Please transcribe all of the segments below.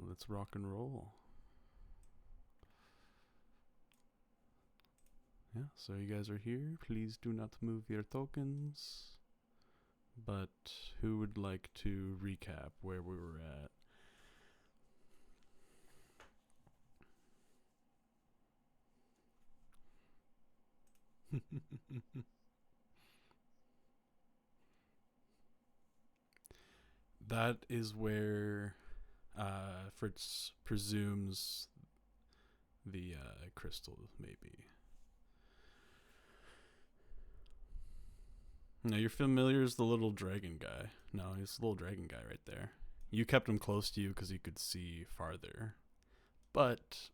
let's rock and roll. Yeah, so you guys are here. Please do not move your tokens. But who would like to recap where we were at? That is where Fritz presumes the crystal may be. Now you're familiar as the little dragon guy. No, he's the little dragon guy right there. You kept him close to you because you could see farther. But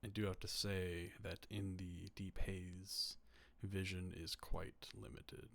I do have to say that in the deep haze, vision is quite limited.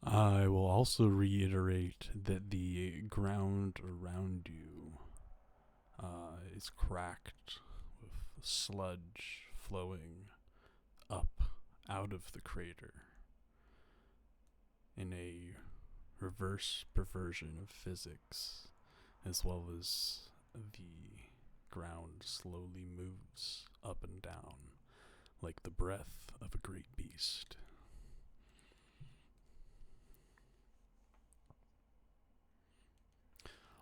I will also reiterate that the ground around you is cracked with sludge flowing up out of the crater in a reverse perversion of physics, as well as the ground slowly moves up and down like the breath of a great beast.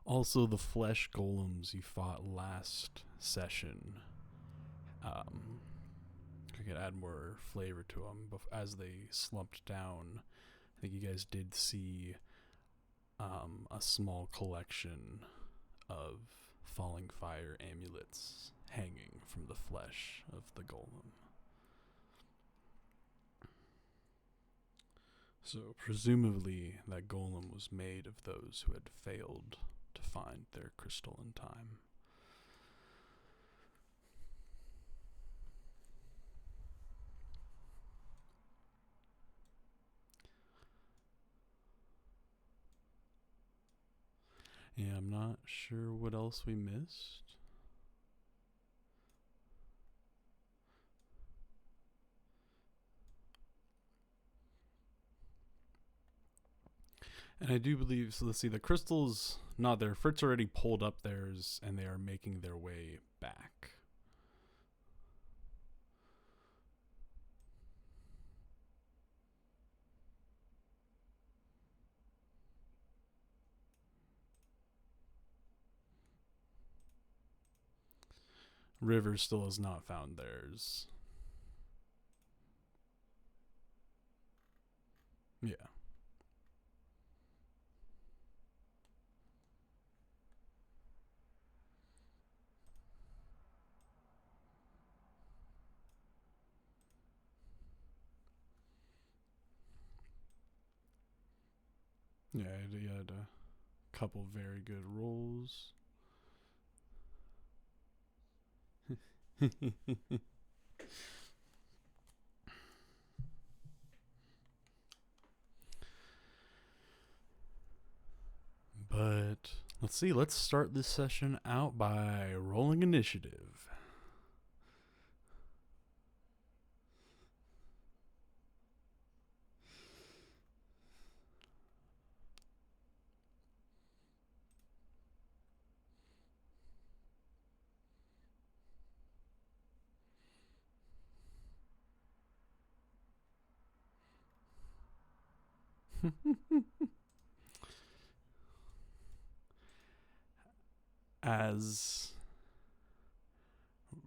Also, the flesh golems you fought last session, I could add more flavor to them. But as they slumped down, I think you guys did see a small collection of falling fire amulets hanging from the flesh of the golem. So presumably that golem was made of those who had failed to find their crystal in time. Yeah, I'm not sure what else we missed. And I do believe, so let's see, the crystal's not there. Fritz already pulled up theirs and they are making their way back. River still has not found theirs. Yeah. Yeah, he had a couple very good rolls. But let's see. Let's start this session out by rolling initiative. As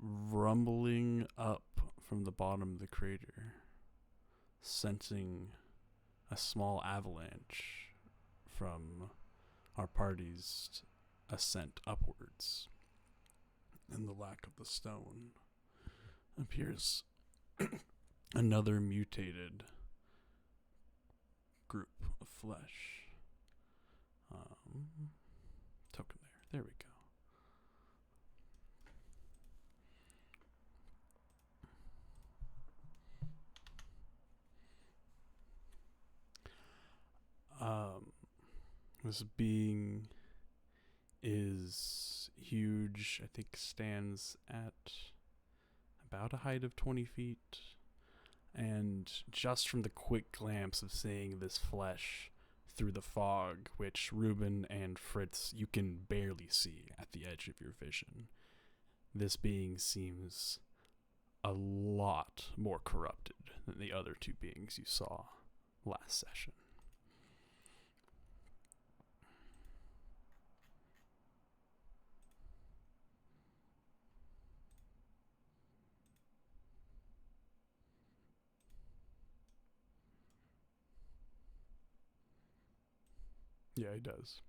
rumbling up from the bottom of the crater, sensing a small avalanche from our party's ascent upwards, and the lack of the stone, appears another mutated group of flesh. Token there. There we go. This being is huge. I think stands at about a height of 20 feet. And just from the quick glance of seeing this flesh through the fog, which Ruben and Fritz, you can barely see at the edge of your vision, this being seems a lot more corrupted than the other two beings you saw last session. Yeah, he does.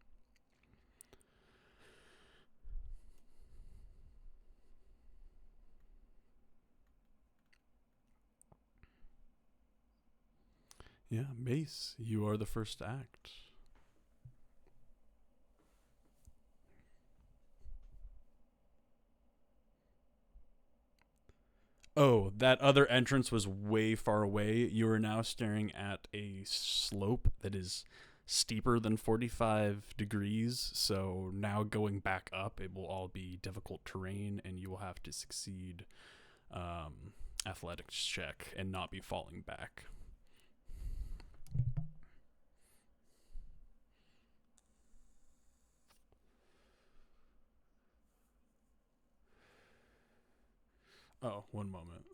Yeah, Mace, you are the first to act. Oh, that other entrance was way far away. You are now staring at a slope that is steeper than 45 degrees. So now going back up, it will all be difficult terrain, and you will have to succeed athletics check and not be falling back. Oh, one moment.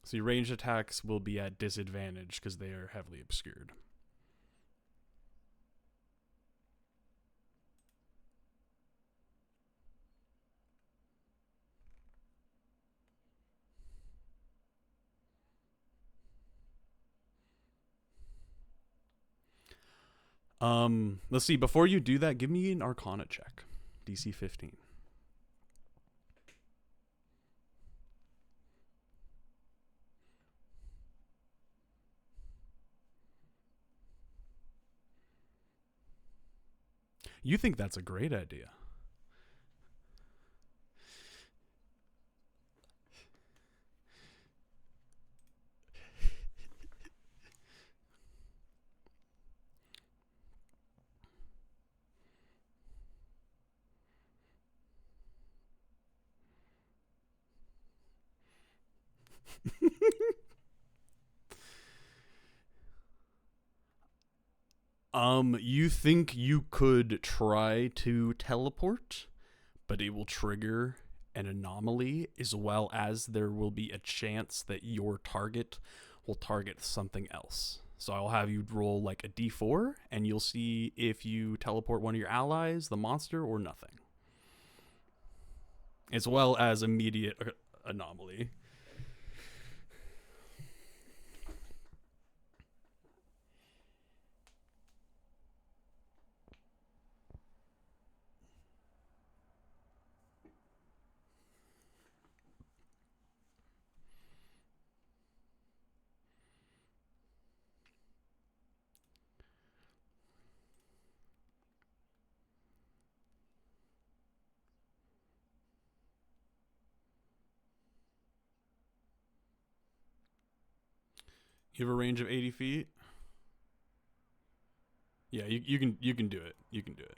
So your ranged attacks will be at disadvantage because they are heavily obscured. Let's see. Before you do that, give me an Arcana check. DC 15. You think that's a great idea. You think you could try to teleport, but it will trigger an anomaly, as well as there will be a chance that your target will target something else. So I'll have you roll like a d4, and you'll see if you teleport one of your allies, the monster, or nothing. As well as immediate anomaly. You have a range of 80 feet? Yeah, you can do it. You can do it.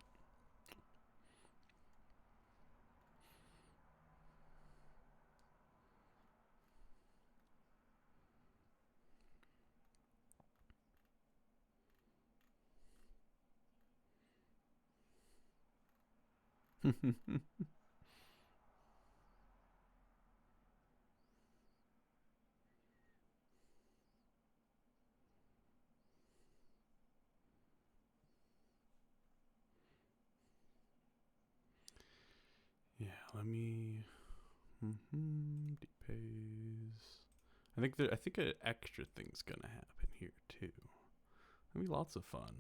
Yeah, let me. Depays. I think an extra thing's gonna happen here too. It'll be lots of fun.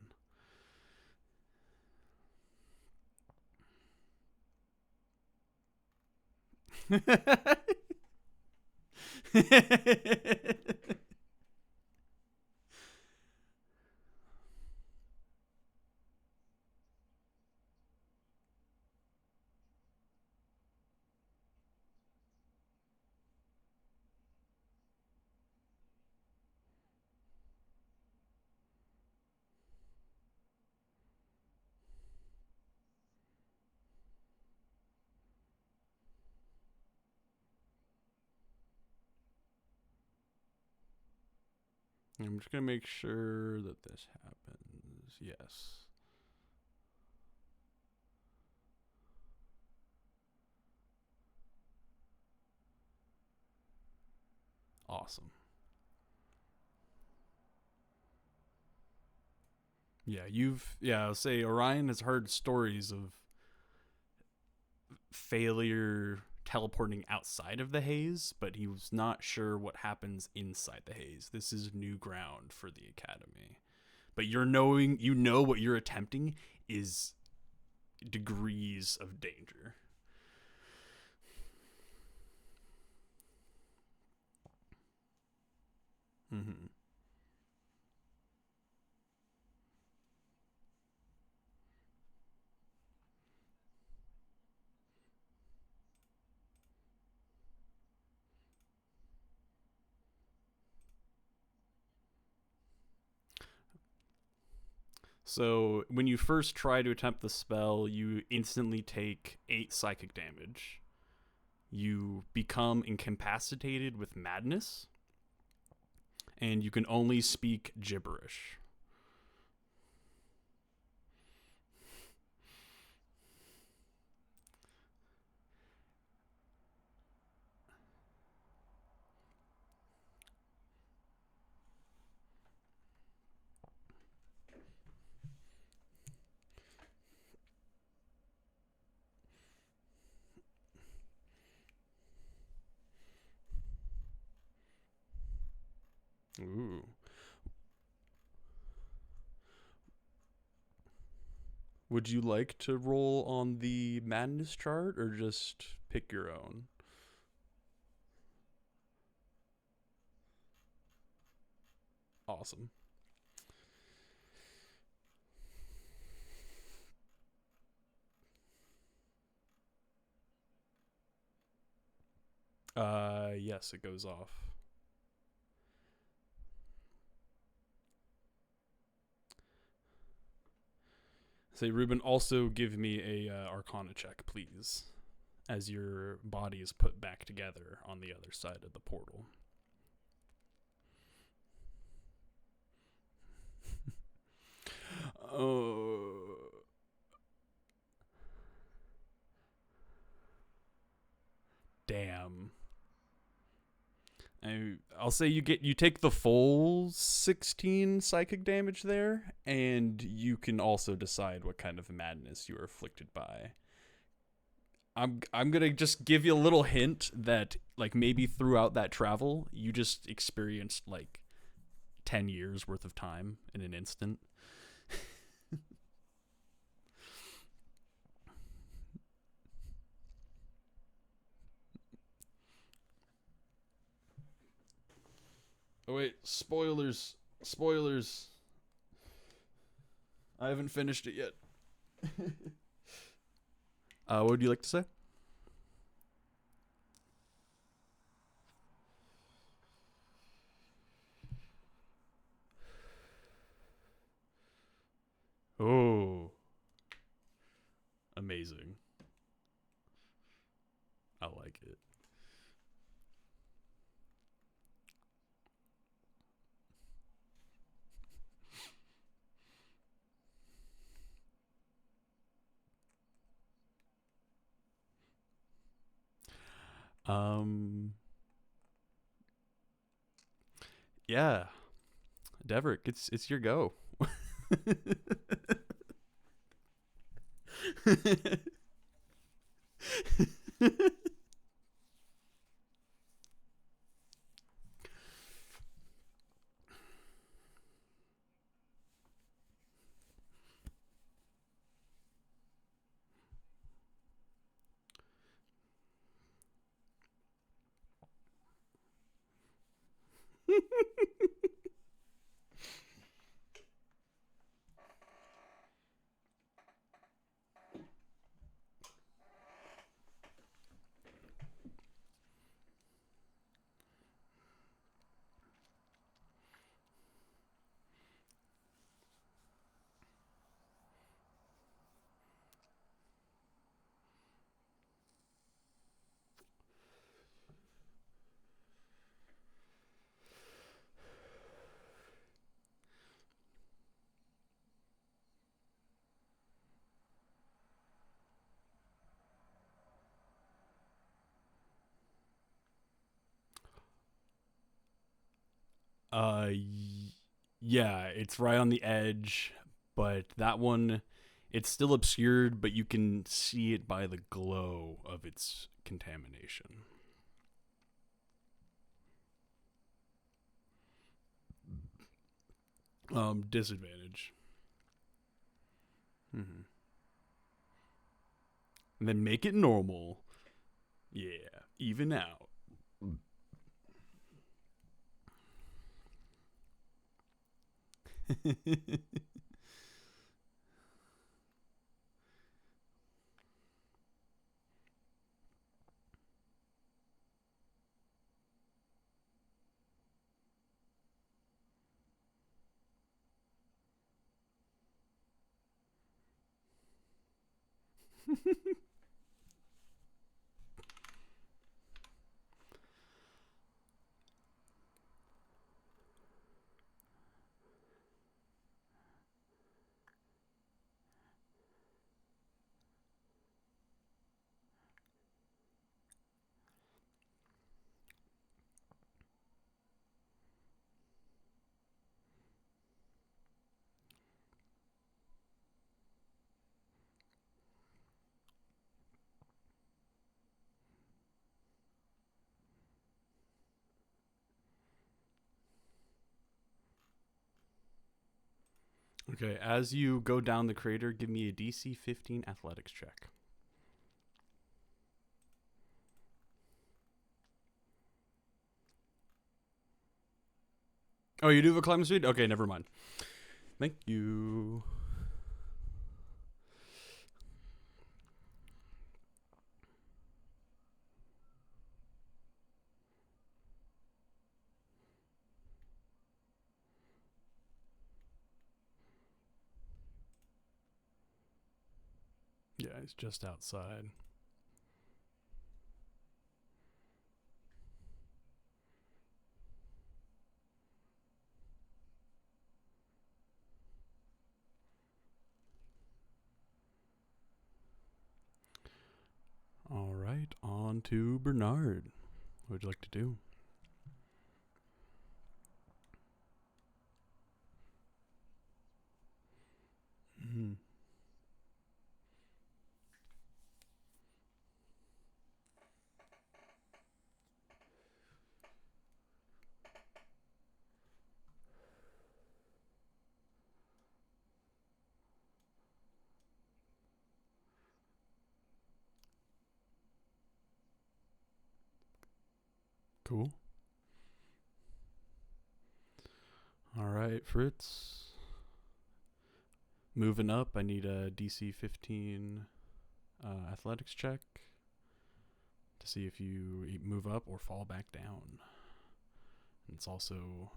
I'm just gonna make sure that this happens. Yes. Awesome. I'll say Orion has heard stories of failure teleporting outside of the haze, but he was not sure what happens inside the haze. This is new ground for the academy. But you know what you're attempting is degrees of danger. Mm-hmm. So when you first try to attempt the spell, you instantly take 8 psychic damage. You become incapacitated with madness, and you can only speak gibberish. Ooh. Would you like to roll on the madness chart or just pick your own? Awesome. Yes, it goes off. Say, Ruben, also give me a Arcana check, please, as your body is put back together on the other side of the portal. I'll say you take the full 16 psychic damage there, and you can also decide what kind of madness you are afflicted by. I'm gonna just give you a little hint that like maybe throughout that travel you just experienced like 10 years worth of time in an instant. Oh wait, spoilers. I haven't finished it yet. What would you like to say? Oh, amazing. I like it. Um, yeah, Deverick, it's your go. Uh, yeah, it's right on the edge, but that one, it's still obscured, but you can see it by the glow of its contamination. Disadvantage. Mm-hmm. And then make it normal. Yeah, even out. Okay, as you go down the crater, give me a DC 15 athletics check. Oh, you do have a climbing speed? Okay, never mind. Thank you. Yeah, it's just outside. All right, on to Bernard. What would you like to do? Cool. All right, Fritz. Moving up, I need a DC 15 athletics check to see if you move up or fall back down. And it's also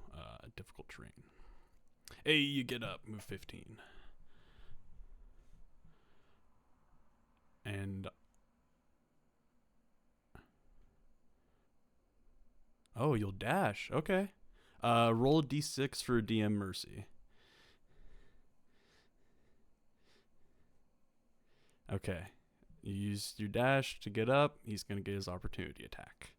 difficult terrain. Hey, you get up, move 15. And oh, you'll dash. Okay. Roll a d6 for DM Mercy. Okay. You use your dash to get up. He's going to get his opportunity attack.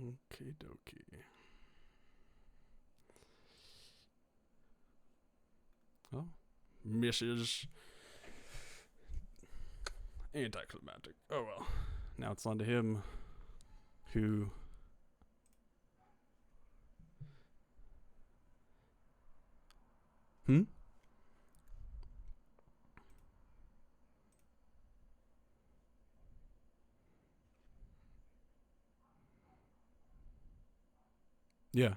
Okay, dokie. Oh, misses. Anticlimactic. Oh well. Now it's on to him. Who? Hmm? Yeah.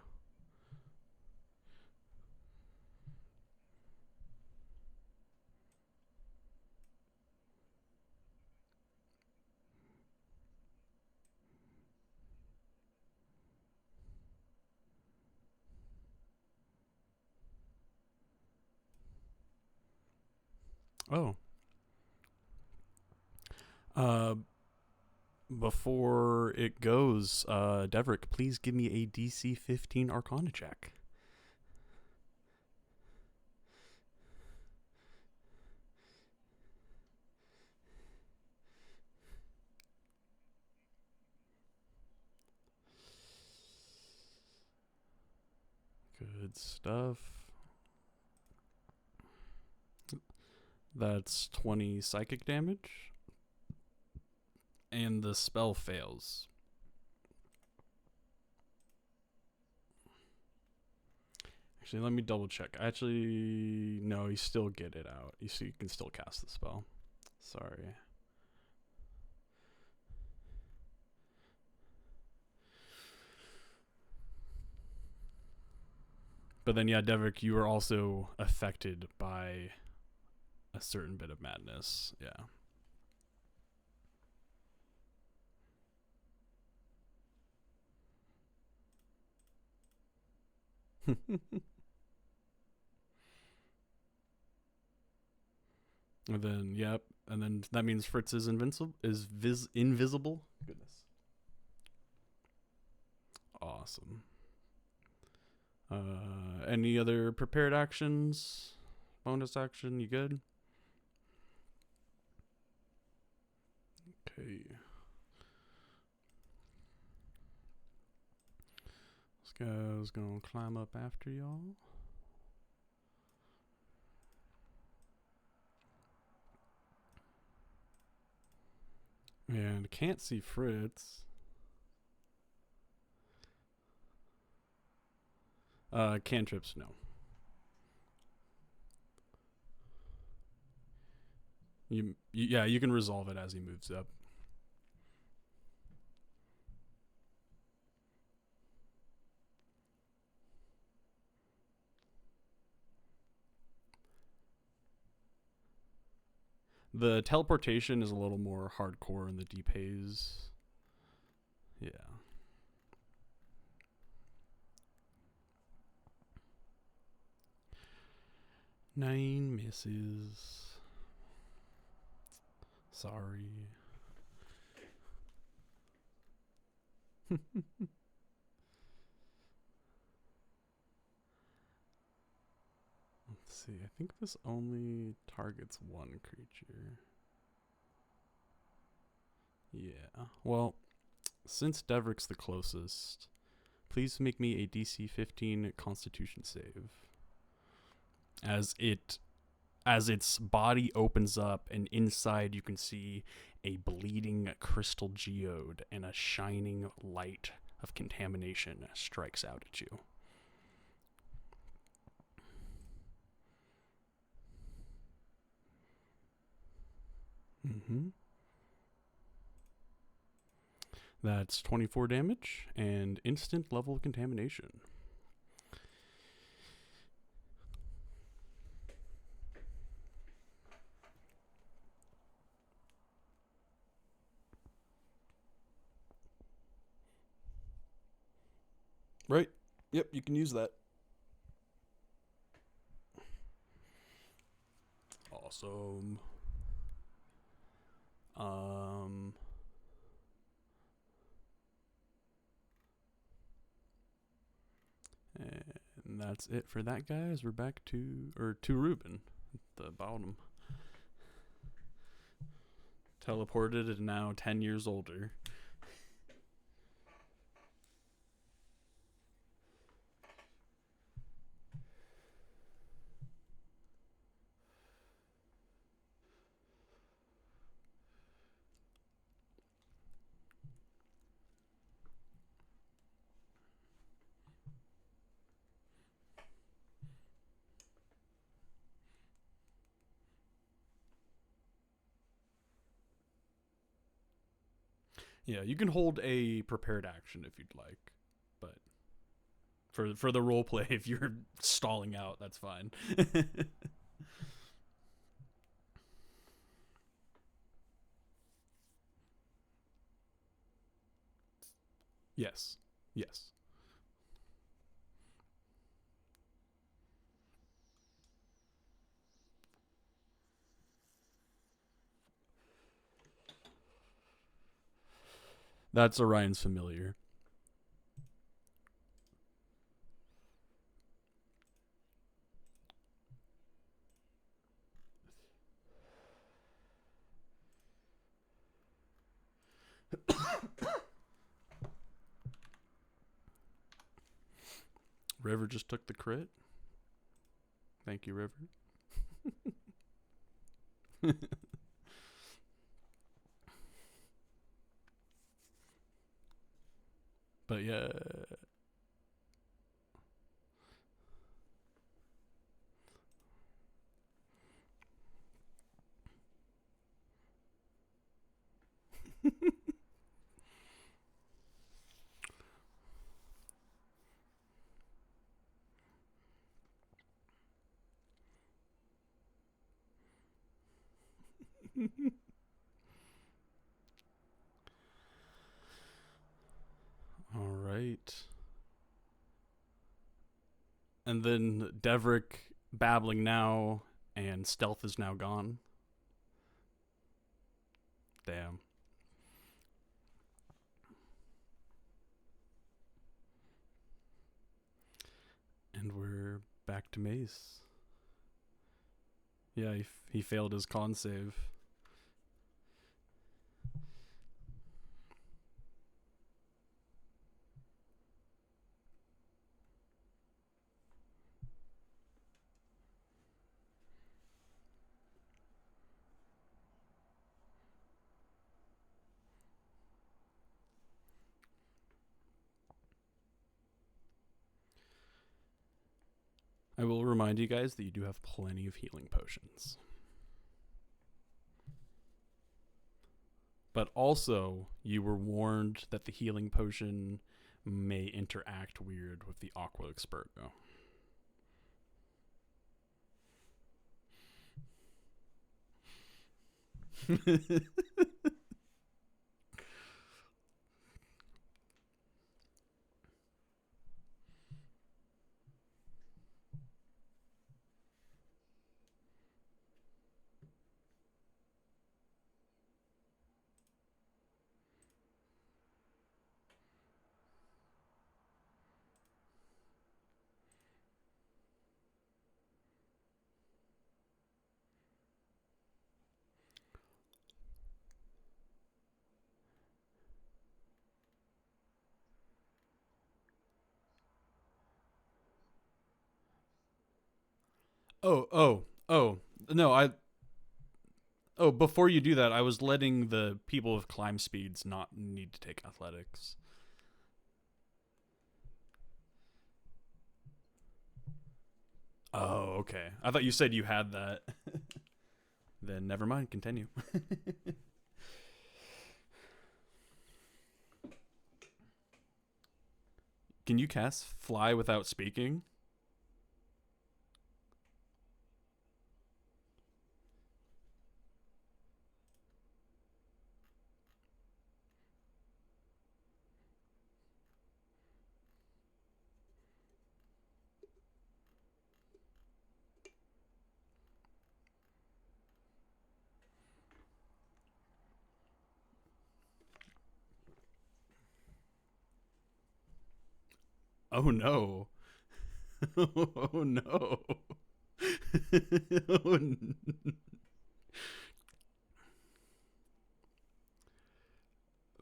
Oh. Uh, before it goes, Deverick, please give me a DC 15 Arcana check. Good stuff. That's 20 psychic damage. And the spell fails. Actually, let me double check. Actually, no, you still get it out. You can still cast the spell. Sorry. But then, yeah, Deverick, you were also affected by a certain bit of madness. Yeah. And then, yep. And then that means Fritz is invisible. Invisible. Goodness. Awesome. Any other prepared actions? Bonus action? You good? Okay. This guy's gonna climb up after y'all. And can't see Fritz. Cantrips, no. Yeah, you can resolve it as he moves up. The teleportation is a little more hardcore in the deep haze. Yeah. Nine misses. Sorry. Let's see. I think this only targets one creature. Yeah. Well, since Deverick's the closest, please make me a DC 15 Constitution save. As its body opens up and inside you can see a bleeding crystal geode and a shining light of contamination strikes out at you. Mm-hmm. That's 24 damage and instant level of contamination. Right. Yep, you can use that. Awesome. Um and that's it for that, guys. We're back to Ruben at the bottom. Teleported and now 10 years older. Yeah, you can hold a prepared action if you'd like, but for the role play, if you're stalling out, that's fine. Yes. Yes. That's Orion's familiar. River just took the crit. Thank you, River. But yeah. All right. And then Devrick babbling now, and stealth is now gone. Damn. And we're back to Mace. Yeah, he failed his con save. I will remind you guys that you do have plenty of healing potions. But also, you were warned that the healing potion may interact weird with the Aqua Expurgo. Oh. No, before you do that, I was letting the people with climb speeds not need to take athletics. Oh, okay. I thought you said you had that. Then never mind. Continue. Can you cast fly without speaking? Oh no. Oh no. Oh,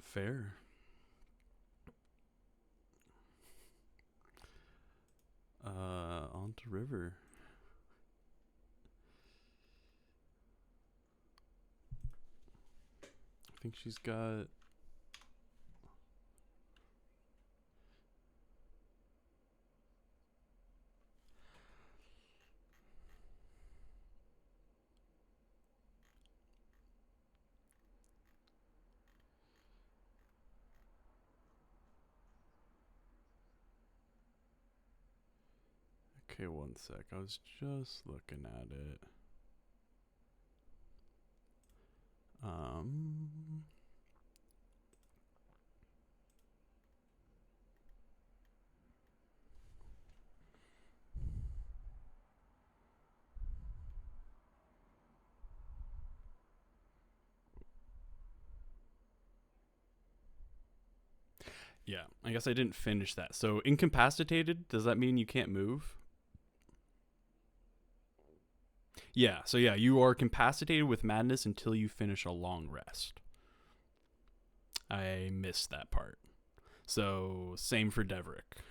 fair. On to River. I think she's got. Okay, one sec. I was just looking at it. Um. Yeah, I guess I didn't finish that. So, incapacitated, does that mean you can't move? Yeah, so yeah, you are incapacitated with madness until you finish a long rest. I missed that part. So, same for Deverick.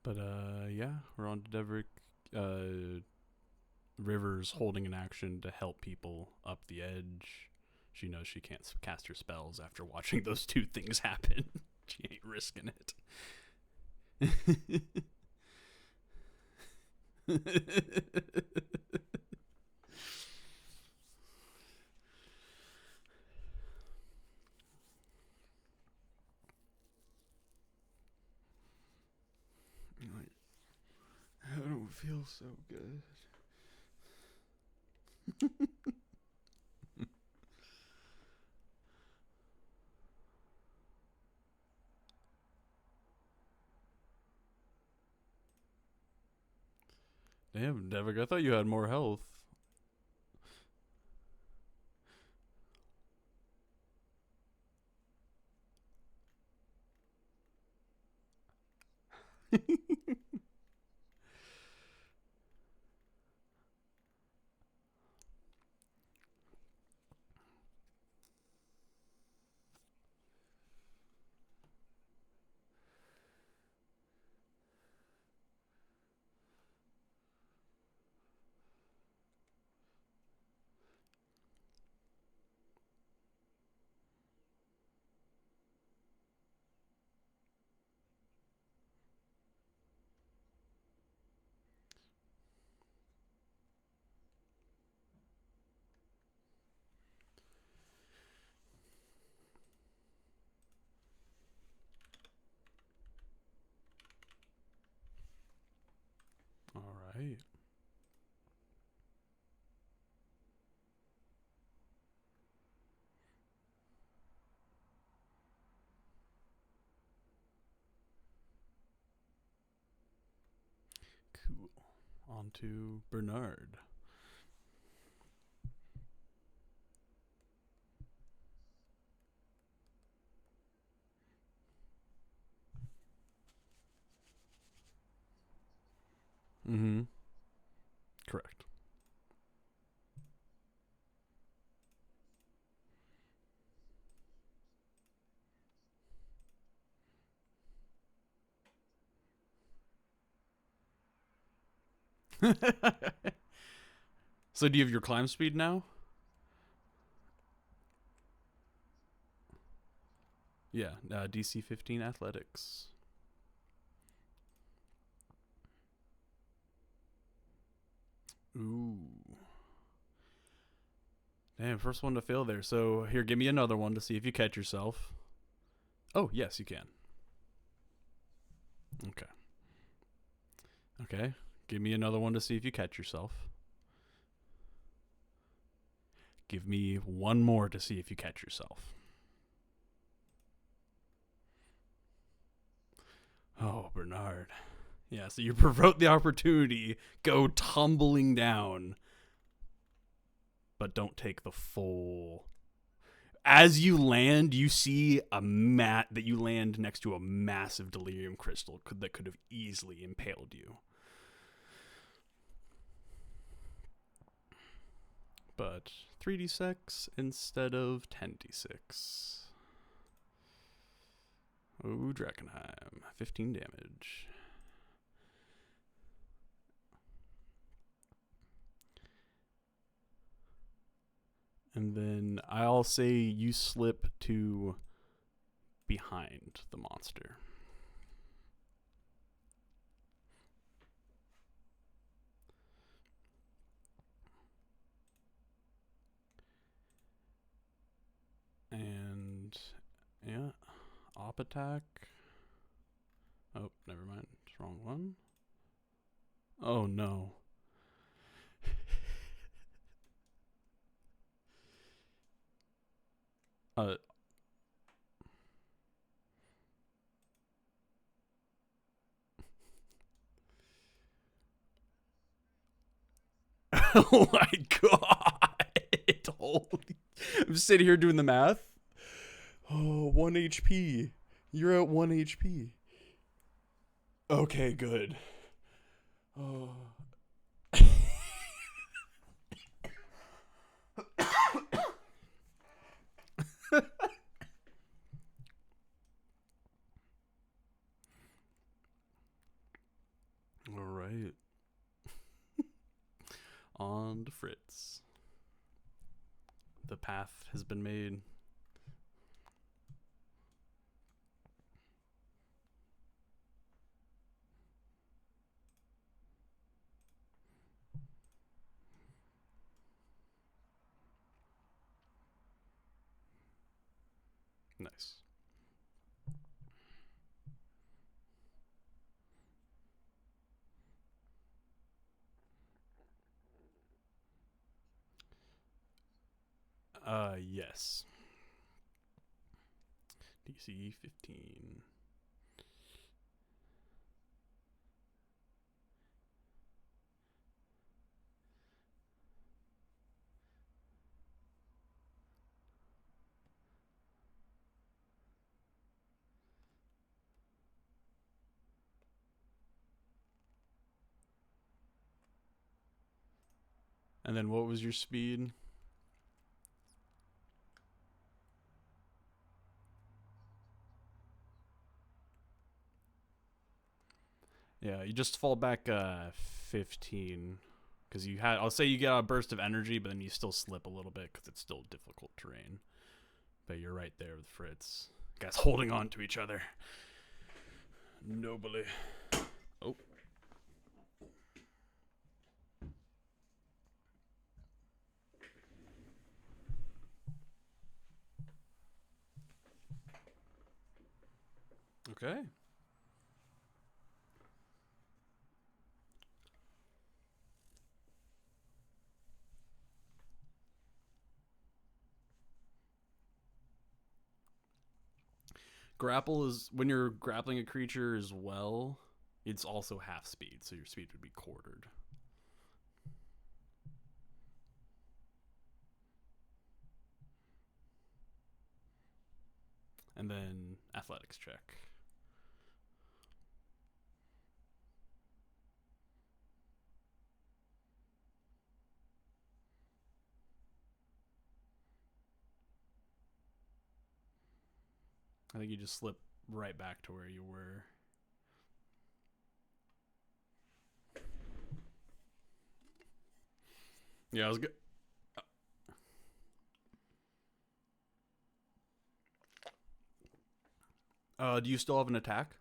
But yeah, we're on to Deverick. River's holding an action to help people up the edge. She knows she can't cast her spells after watching those two things happen. She ain't risking it. Like, I don't feel so good. Damn, Devik, I thought you had more health. All right. Cool. On to Bernard. Mm-hmm. Correct. So do you have your climb speed now? Yeah, DC 15 athletics. Ooh. Damn, first one to fail there. So here, give me another one to see if you catch yourself. Oh, yes, you can. Okay. Okay. Give me another one to see if you catch yourself. Give me one more to see if you catch yourself. Oh, Bernard. Yeah, so you provoke the opportunity, go tumbling down, but don't take the full. As you land, you see a mat that you land next to a massive delirium crystal that could have easily impaled you. But 3d6 instead of 10d6. Oh, Drakenheim. 15 damage. And then I'll say you slip to behind the monster. And yeah, op attack. Oh, never mind. It's wrong one. Oh no. uh Oh my god. Holy. I'm sitting here doing the math. Oh, 1 HP. You're at 1 HP. Okay, good. Oh. All right. On to Fritz. The path has been made. Nice. Yes. DC 15. And then what was your speed? Yeah, you just fall back 15 because you had. I'll say you get a burst of energy, but then you still slip a little bit because it's still difficult terrain. But you're right there with Fritz. Guys holding on to each other. Nobly. Oh. Okay. Grapple is when you're grappling a creature as well. It's also half speed, so your speed would be quartered. And then athletics check. I think you just slip right back to where you were. Yeah, I was good. Do you still have an attack?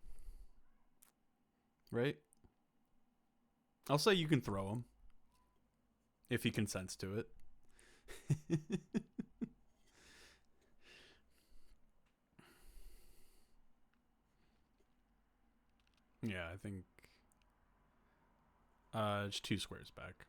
Right? I'll say you can throw him if he consents to it. Yeah, I think it's 2 squares back.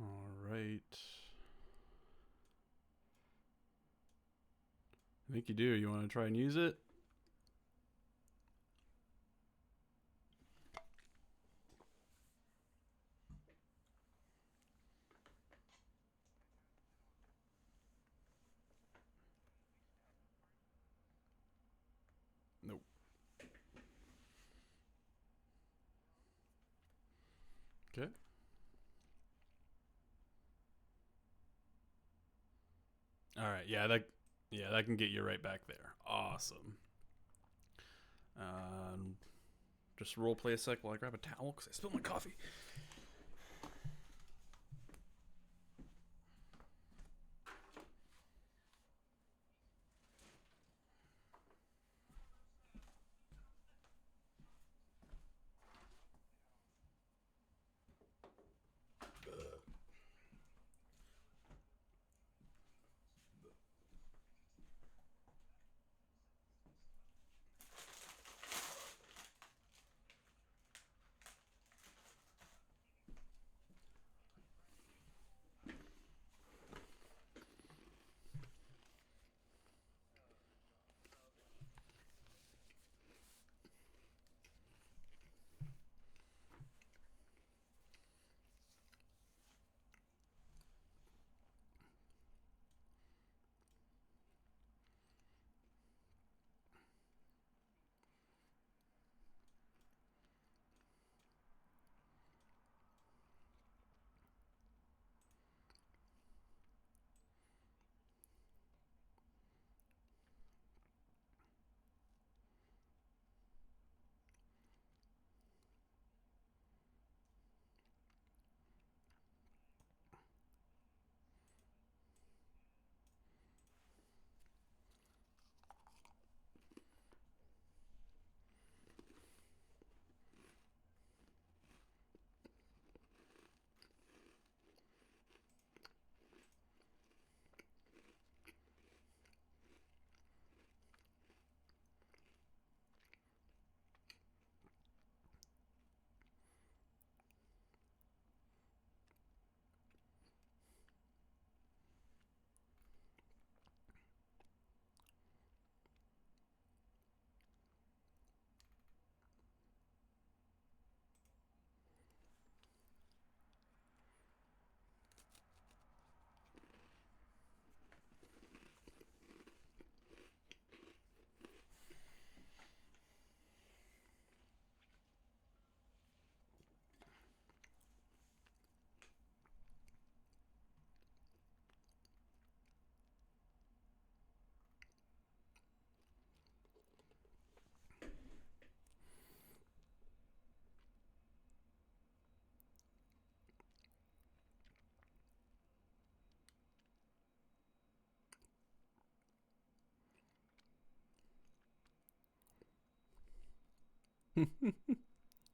All right. I think you do. You want to try and use it? Nope. Okay. All right. Yeah, that can get you right back there. Awesome. Um, just role play a sec while I grab a towel because I spilled my coffee.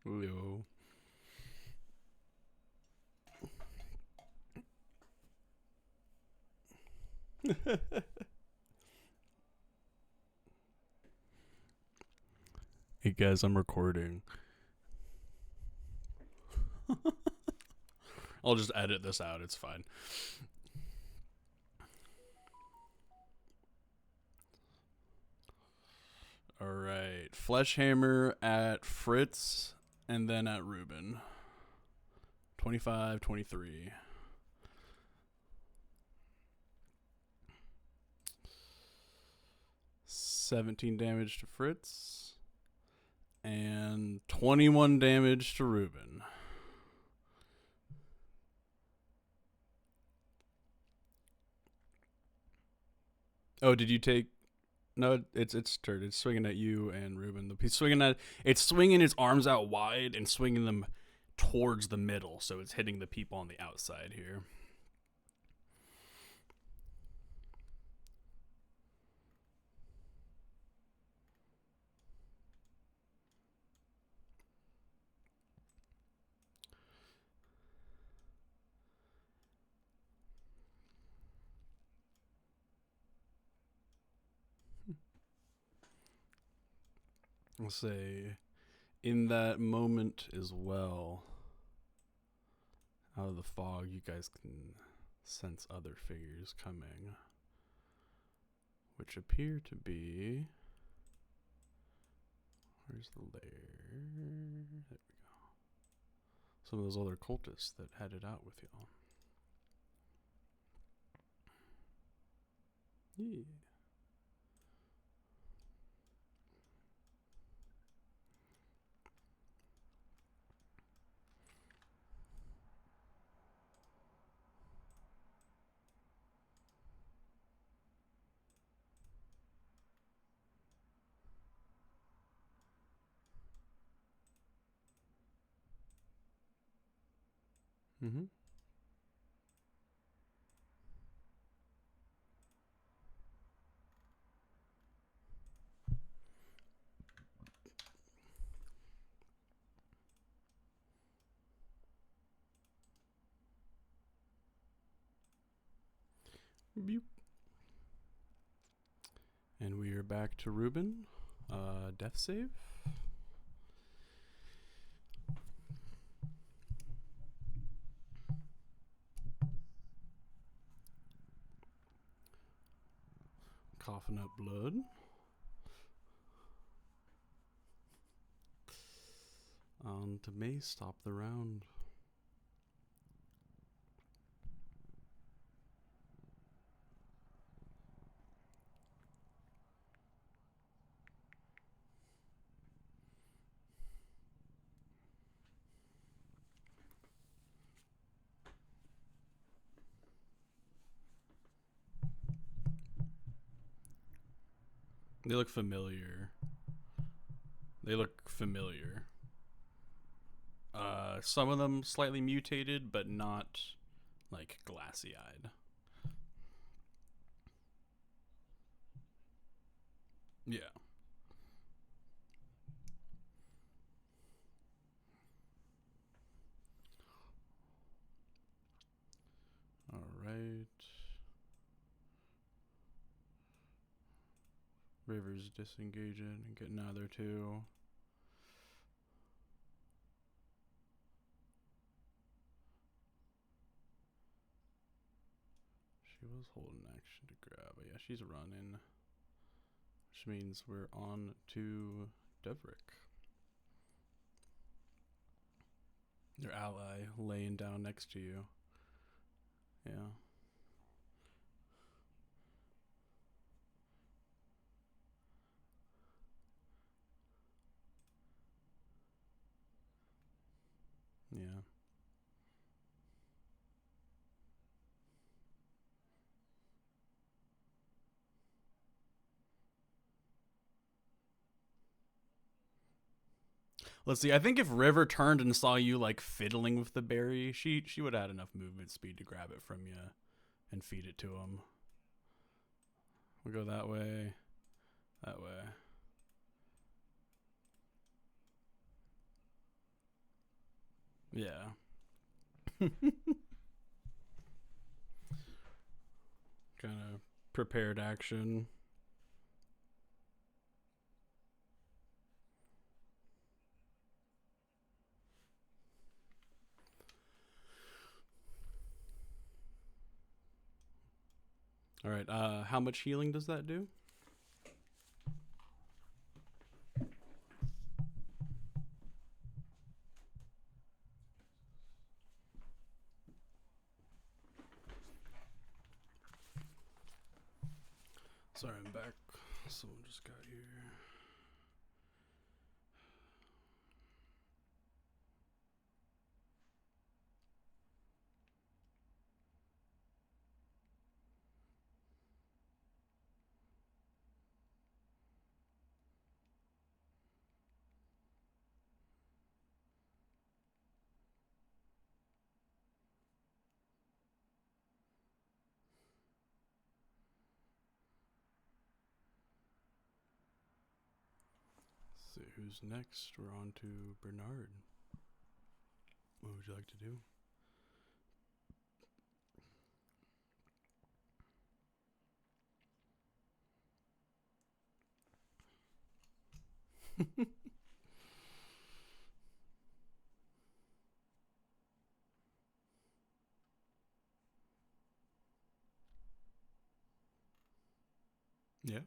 Leo. Hey guys, I'm recording. I'll just edit this out. It's fine. All right. Fleshhammer at Fritz and then at Ruben. 25, 23. $17 damage to Fritz. And 21 damage to Ruben. Oh, did you take No, it's turned. It's swinging at you and Ruben. He's swinging at. It's swinging its arms out wide and swinging them towards the middle, so it's hitting the people on the outside here. I'll say, in that moment as well, out of the fog, you guys can sense other figures coming, which appear to be. Where's the lair? There we go. Some of those other cultists that had it out with y'all. Yeah. Mm-hmm. Beep. And we are back to Ruben. Death save. Coughing up blood. To May stop the round. They look familiar. Some of them slightly mutated, but not like glassy-eyed. Yeah. All right. River's disengaging and getting out of there too. She was holding action to grab, but yeah, she's running. Which means we're on to Devrick. Your ally laying down next to you. Yeah. Yeah. Let's see. I think if River turned and saw you like fiddling with the berry, she would have had enough movement speed to grab it from you and feed it to him. We'll go that way. That way. Yeah. Kind of prepared action. All right. How much healing does that do? Sorry, I'm back. Someone just got here. who's next? We're on to Bernard. What would you like to do? Yeah.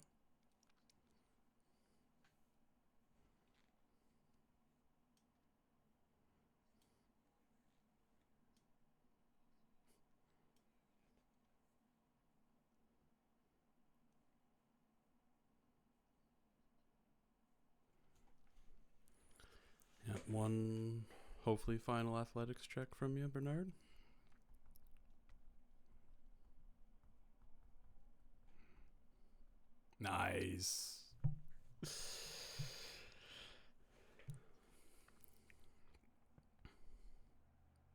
Yeah. One hopefully final athletics check from you, Bernard. Nice.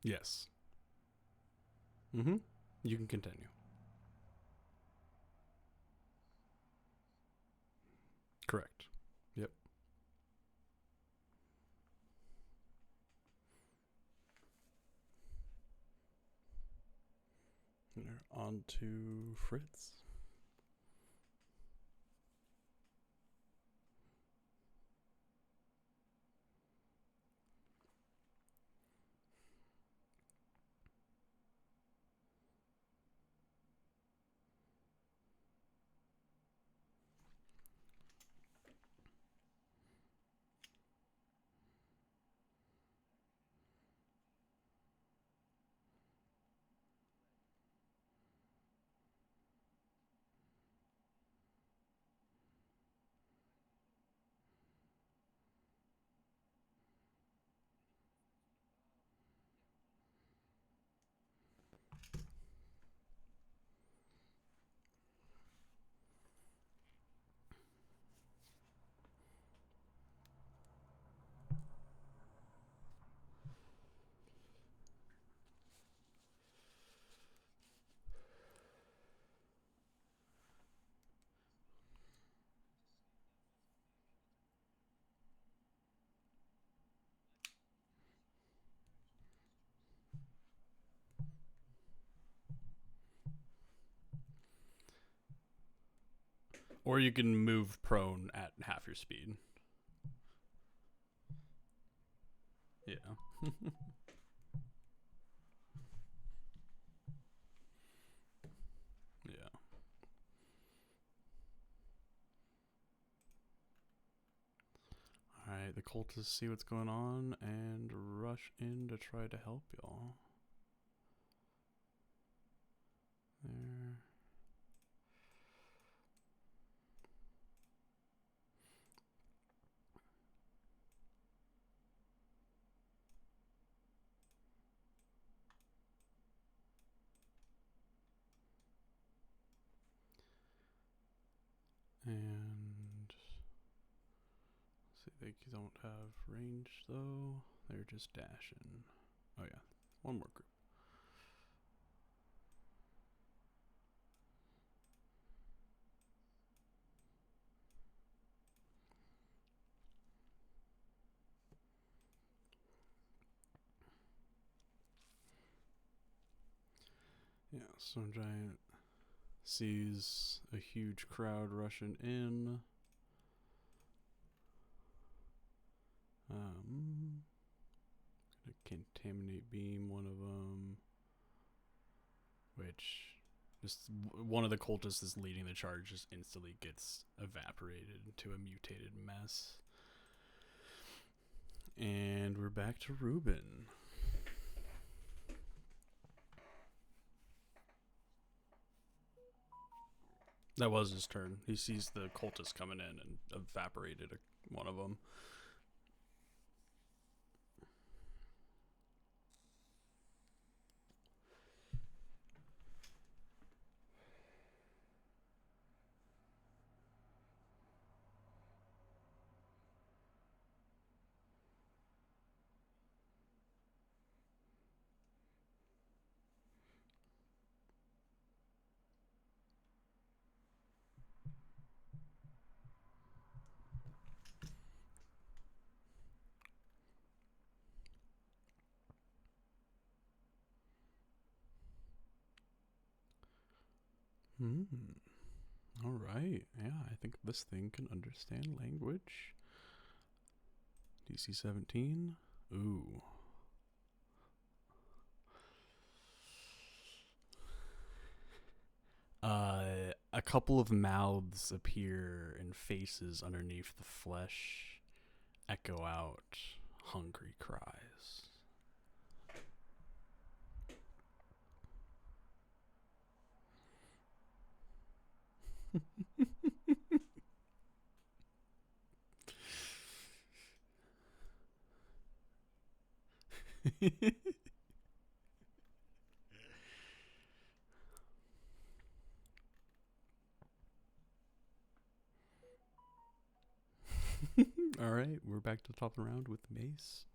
Yes. Mm-hmm. You can continue. Correct. Yep. We're on to Fritz. Or you can move prone at half your speed. Yeah. Yeah. Alright, the cultists see what's going on and rush in to try to help y'all. There. And see, they don't have range though. They're just dashing. Oh yeah, one more group. Yeah, Stone Giant sees a huge crowd rushing in. Gonna contaminate beam one of them, which just one of the cultists is leading the charge just instantly gets evaporated into a mutated mess. And we're back to Ruben. That was his turn. He sees the cultist coming in and evaporated one of them. Hmm. All right. Yeah, I think this thing can understand language. DC-17. Ooh. A couple of mouths appear and faces underneath the flesh echo out hungry cries. All right, we're back to the top of the round with Mace.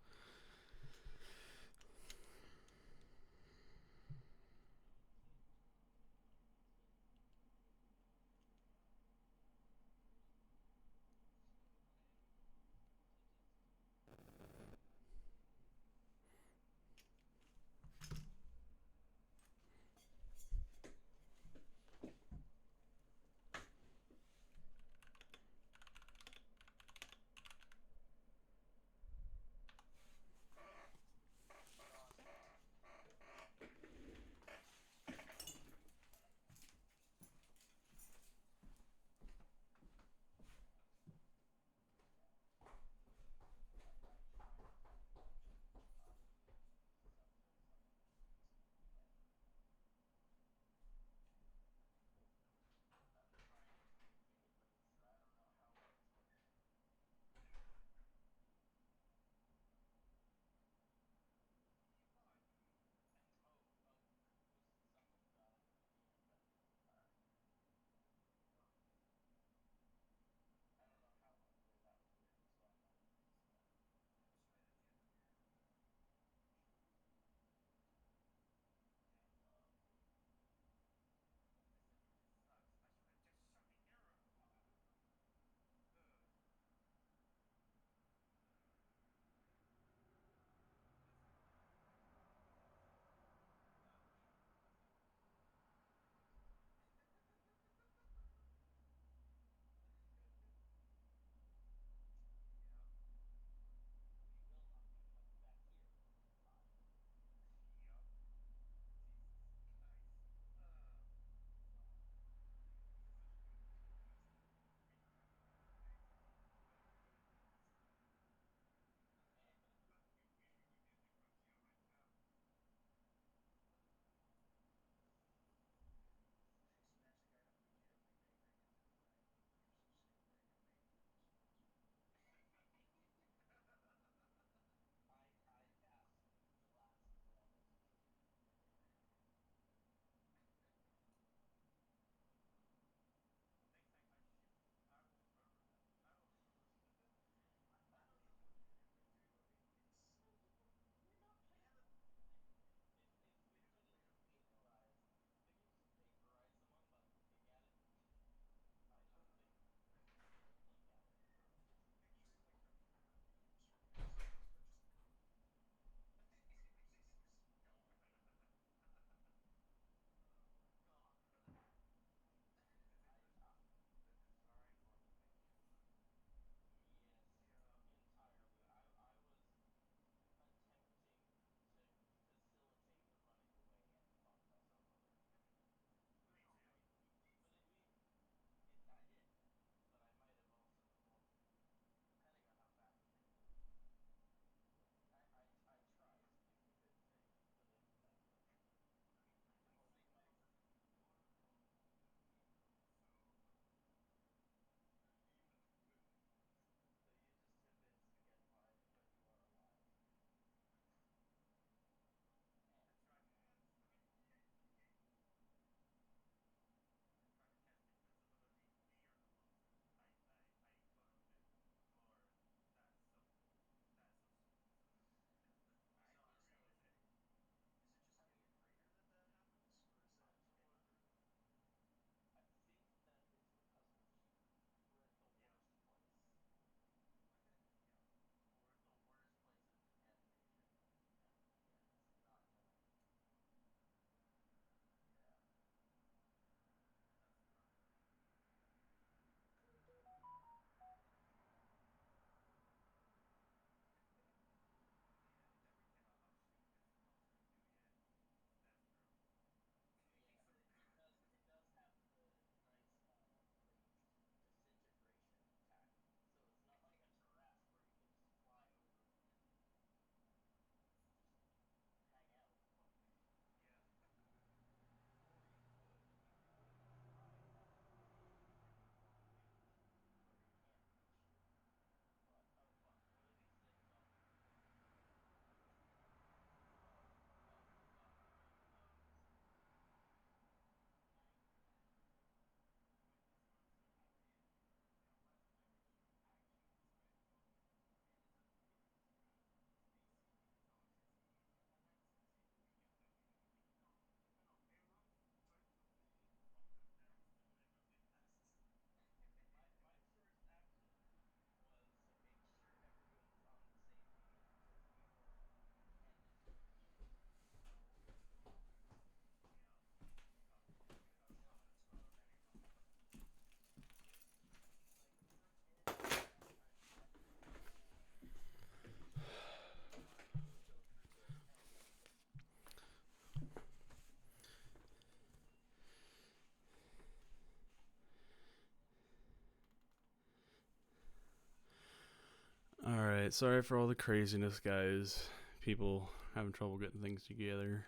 Alright, sorry for all the craziness, guys. People having trouble getting things together.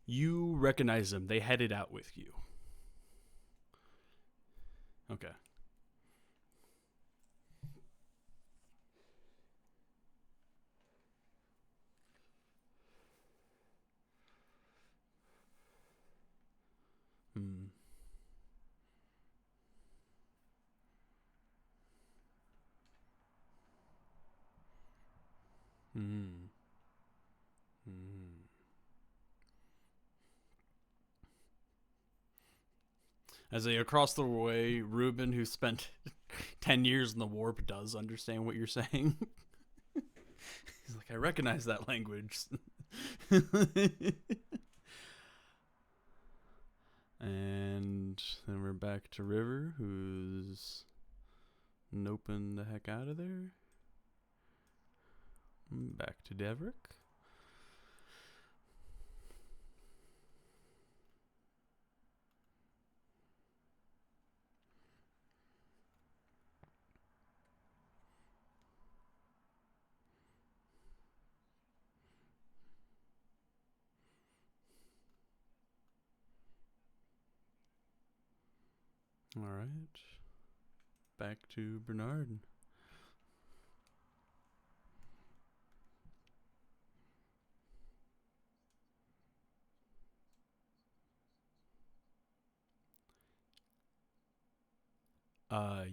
You recognize them. They headed out with you. Okay. Hmm. Hmm. Hmm. As they across the way, Ruben, who spent 10 years in the warp, does understand what you're saying. He's like, I recognize that language. And then we're back to River, who's noping the heck out of there. Back to Deverick. All right. Back to Bernard.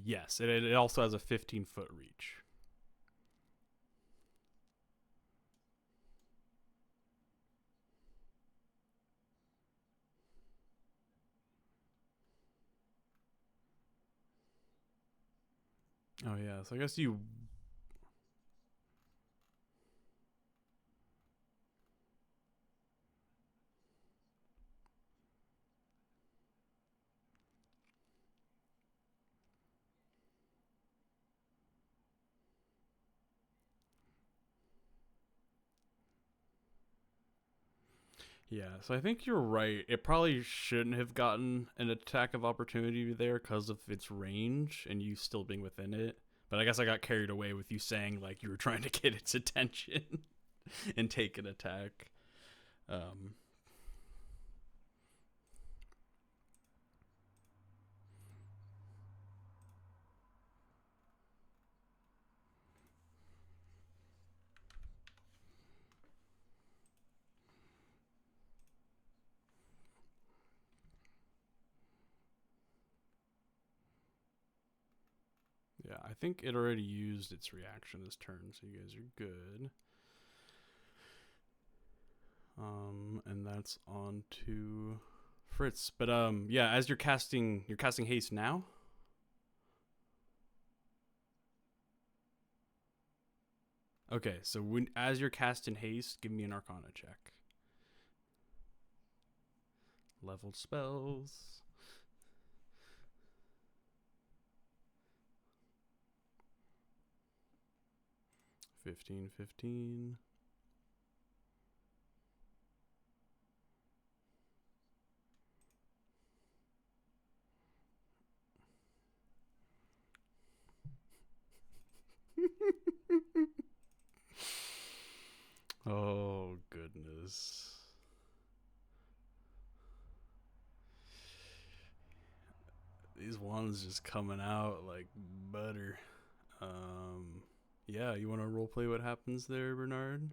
Yes. It also has a 15-foot reach. Oh yeah. So I guess you. Yeah, so I think you're right. It probably shouldn't have gotten an attack of opportunity there because of its range and you still being within it. But I guess I got carried away with you saying like you were trying to get its attention and take an attack. Um, yeah, I think it already used its reaction this turn, so you guys are good. And that's on to Fritz. But yeah, as you're casting haste now. Okay, so as you're casting haste, give me an Arcana check. Leveled spells. 15. Oh, goodness. These ones just coming out like butter. Yeah, you want to roleplay what happens there, Bernard?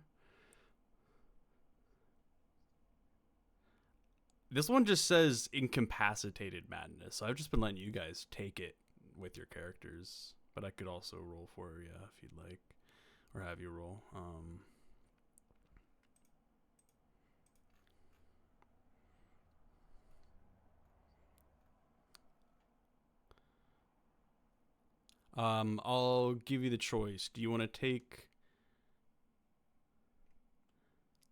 This one just says incapacitated madness. So I've just been letting you guys take it with your characters, but I could also roll for you if you'd like, or have you roll. I'll give you the choice. Do you want to take?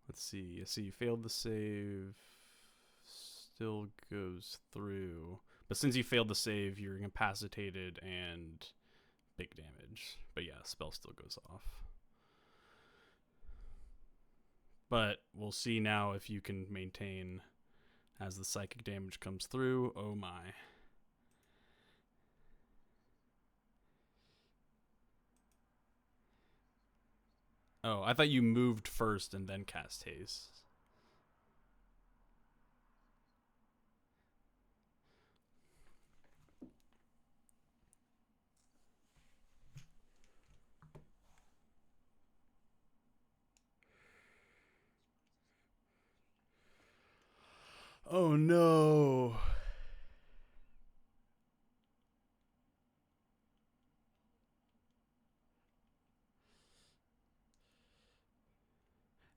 Let's see. So you failed the save. Still goes through, but since you failed the save, you're incapacitated and big damage. But yeah, spell still goes off. But we'll see now if you can maintain as the psychic damage comes through. Oh my. Oh, I thought you moved first and then cast haste. Oh no.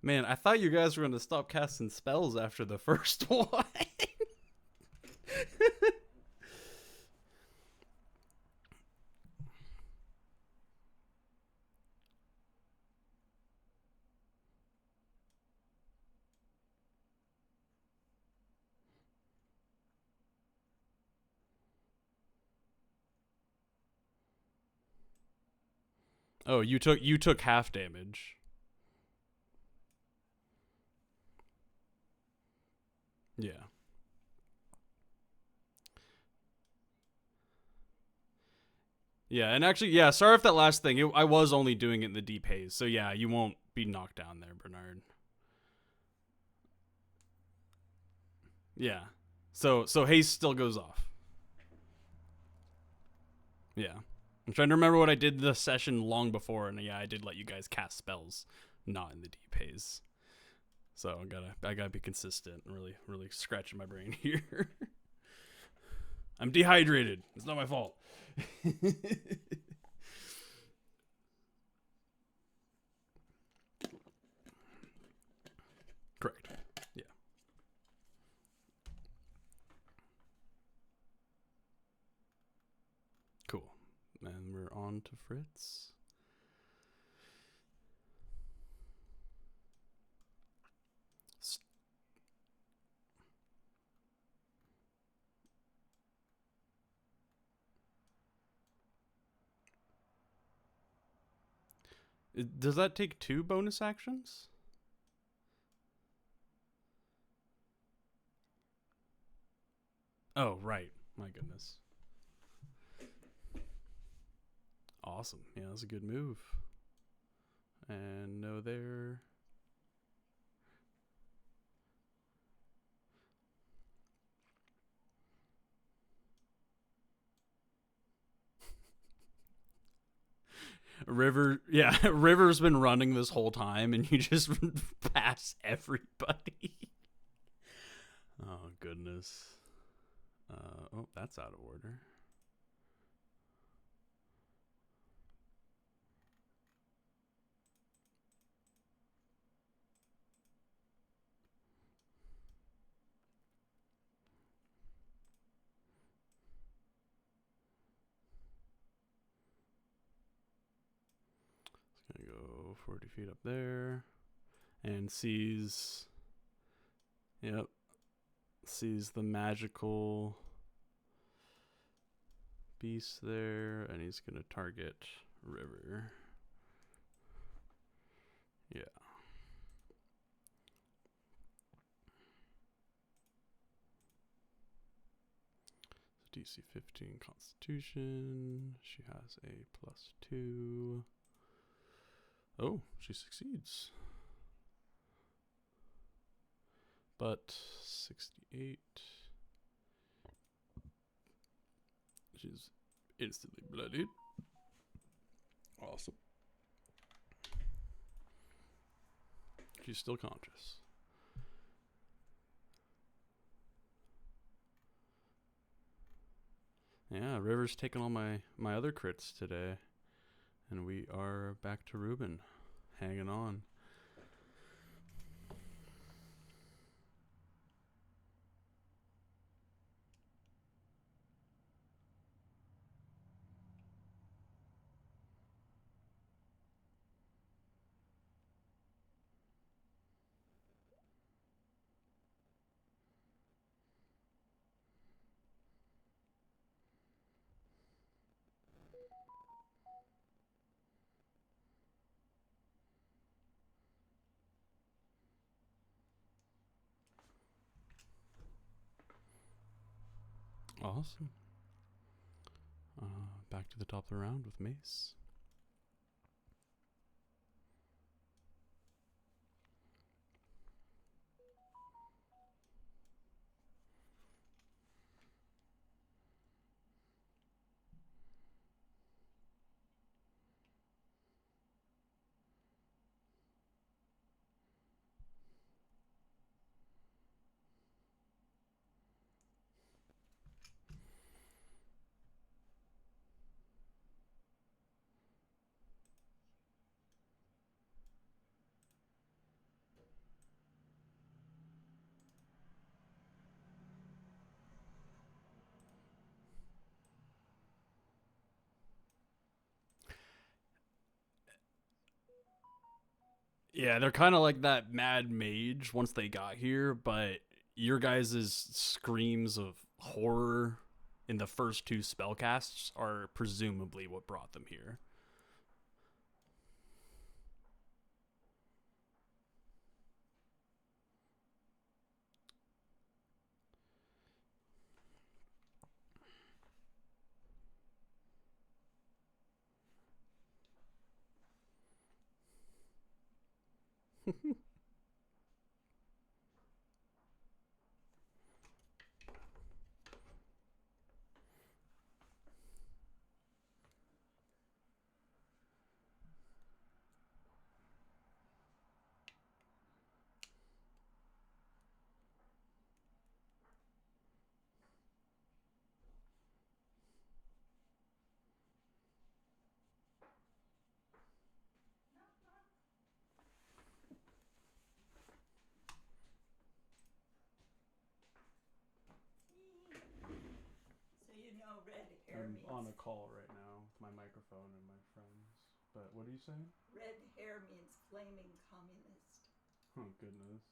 Man, I thought you guys were going to stop casting spells after the first one. Oh, you took half damage. Yeah. Yeah, and actually, yeah, sorry if that last thing, I was only doing it in the deep haze. So yeah, you won't be knocked down there, Bernard. Yeah. So haste still goes off. Yeah. I'm trying to remember what I did the session long before, and yeah, I did let you guys cast spells, not in the deep haze. So I gotta be consistent and really scratching my brain here. I'm dehydrated. It's not my fault. Correct. Yeah. Cool. And we're on to Fritz. Does that take 2 bonus actions? Oh, right. My goodness. Awesome. Yeah, that's a good move. And no there. River's been running this whole time, and you just pass everybody. Oh, goodness. Oh, that's out of order. It's gonna go 40 feet up there. And sees. Yep. Sees the magical beast there, and he's gonna target River. Yeah. DC 15 Constitution. She has a +2. Oh, she succeeds. But 68. She's instantly bloodied. Awesome. She's still conscious. Yeah, River's taking all my other crits today. And we are back to Ruben. Hanging on. Awesome. Back to the top of the round with Mace. Yeah, they're kind of like that mad mage once they got here, but your guys' screams of horror in the first two spellcasts are presumably what brought them here. So you know red hair I'm means on a call right now with my microphone and my friends. But what are you saying? red hair means flaming communist. Oh, goodness.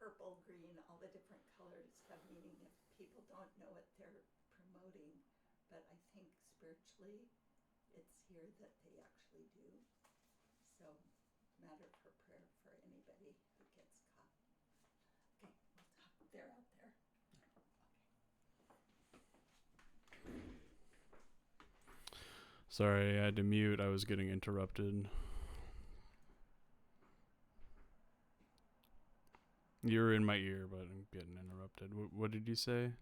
Purple, green, all the different colors have meaning if people don't know what they're promoting. But I think spiritually, it's here that they actually do. So, matter for prayer for anybody who gets caught. Okay, we'll talk. They're out there. Sorry, I had to mute. I was getting interrupted. You're in my ear, but I'm getting interrupted. What did you say?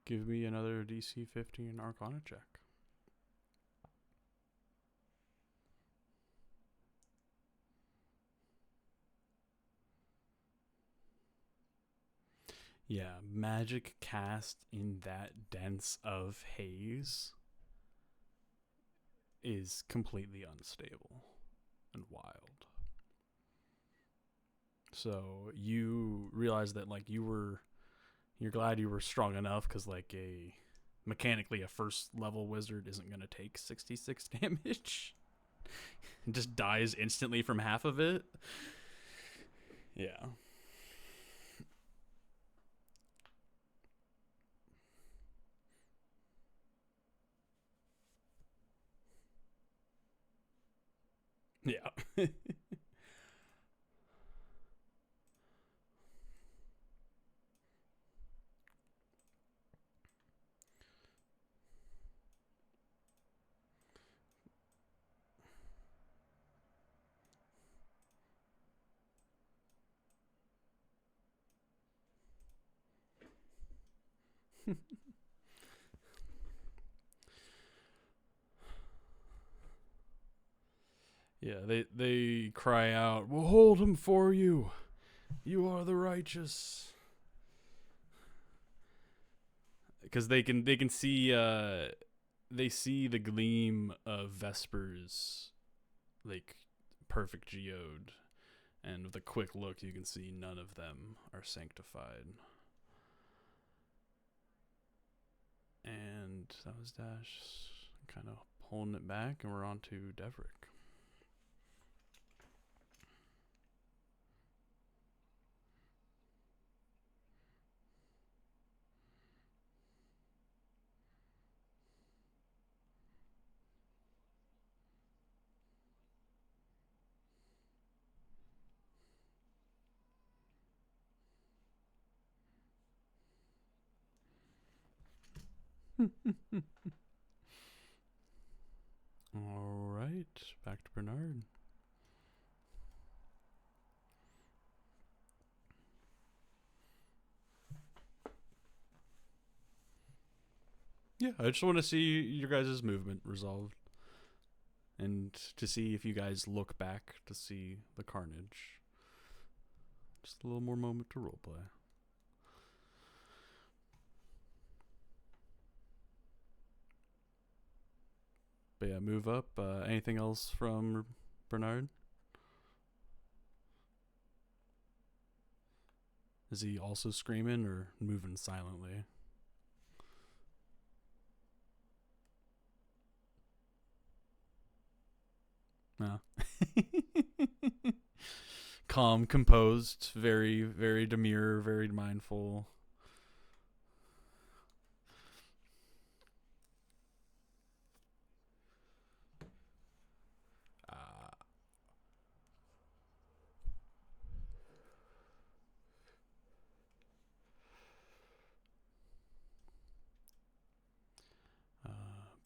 Give me another DC 15 Arcana check. Yeah, magic cast in that dense of haze is completely unstable and wild. So you realize that like you're glad you were strong enough because like mechanically a first level wizard isn't going to take 66 damage. It just dies instantly from half of it. Yeah. Yeah. Yeah, they cry out, "We'll hold him for you. You are the righteous." because they can see they see the gleam of Vesper's like perfect geode, and with a quick look, you can see none of them are sanctified. And that was Dash kind of pulling it back, and we're on to Devrick. All right, back to Bernard. Yeah, I just want to see your guys' movement resolved, and to see if you guys look back to see the carnage. Just a little more moment to roleplay. But yeah, move up. Anything else from Bernard? Is he also screaming or moving silently? No. Calm, composed, very, very demure, very mindful. Uh,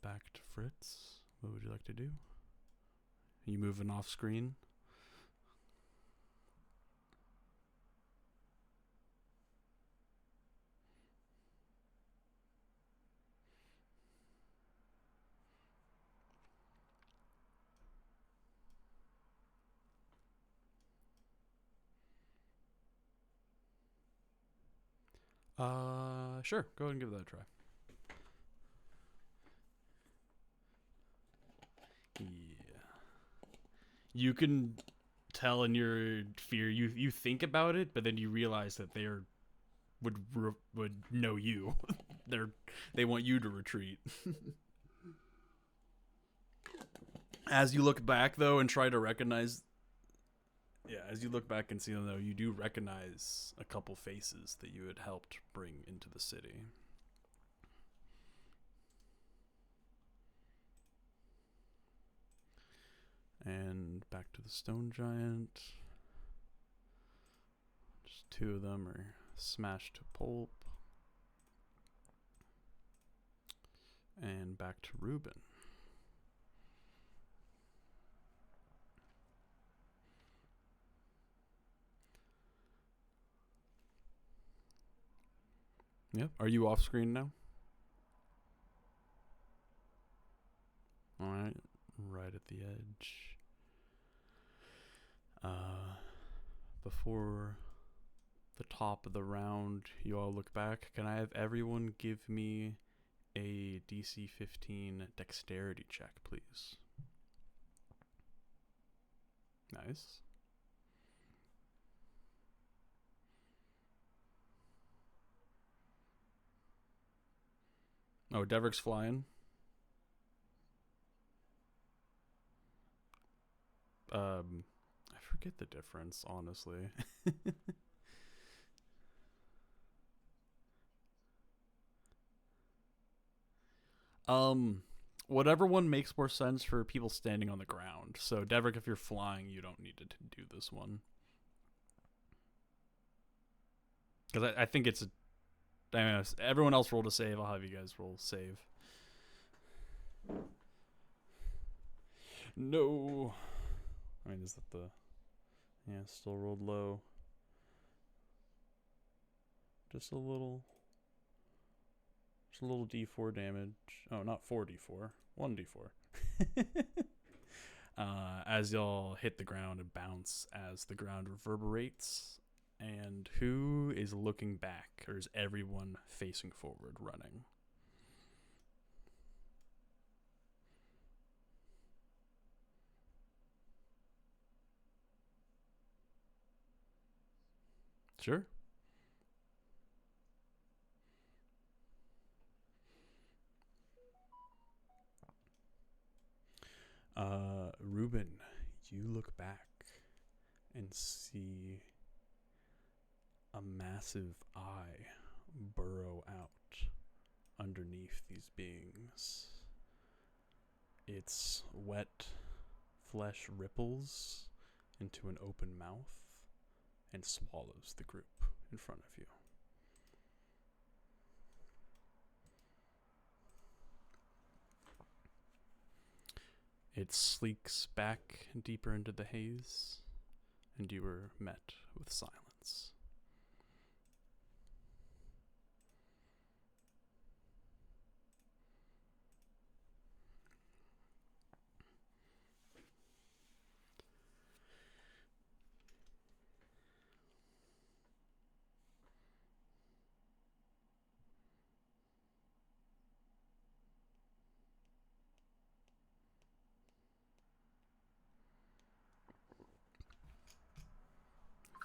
back to Fritz. What would you like to do? Are you moving off screen? Sure. Go ahead and give that a try. Yeah. You can tell in your fear. You think about it, but then you realize that they would know you. They want you to retreat. As you look back though and try to recognize, as you look back and see them though, you do recognize a couple faces that you had helped bring into the city. And back to the stone giant. Just two of them are smashed to pulp. And back to Reuben. Yep. Are you off screen now? Alright. Right at the edge. Before the top of the round, you all look back. Can I have everyone give me a DC 15 dexterity check, please? Nice. Oh, Devrick's flying. I forget the difference, honestly. Whatever one makes more sense for people standing on the ground. So, Devrick, if you're flying, you don't need to do this one. Because I think it's everyone else rolled a save. I'll have you guys roll save. No. I mean, is that the... Yeah, still rolled low. Just a little d4 damage. Oh, not 4d4. 1d4. As y'all hit the ground and bounce as the ground reverberates. And who is looking back? Or is everyone facing forward running? Sure. Ruben, you look back and see a massive eye burrow out underneath these beings. Its wet flesh ripples into an open mouth and swallows the group in front of you. It sleeks back deeper into the haze, and you are met with silence.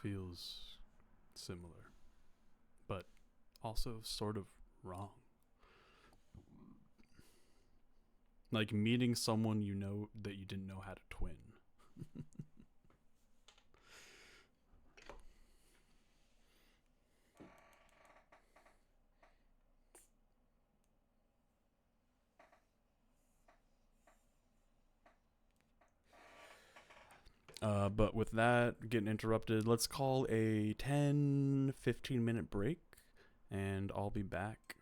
Feels similar, but also sort of wrong. Like meeting someone you know that you didn't know had a twin. But with that getting interrupted, let's call a 10-15 minute break, and I'll be back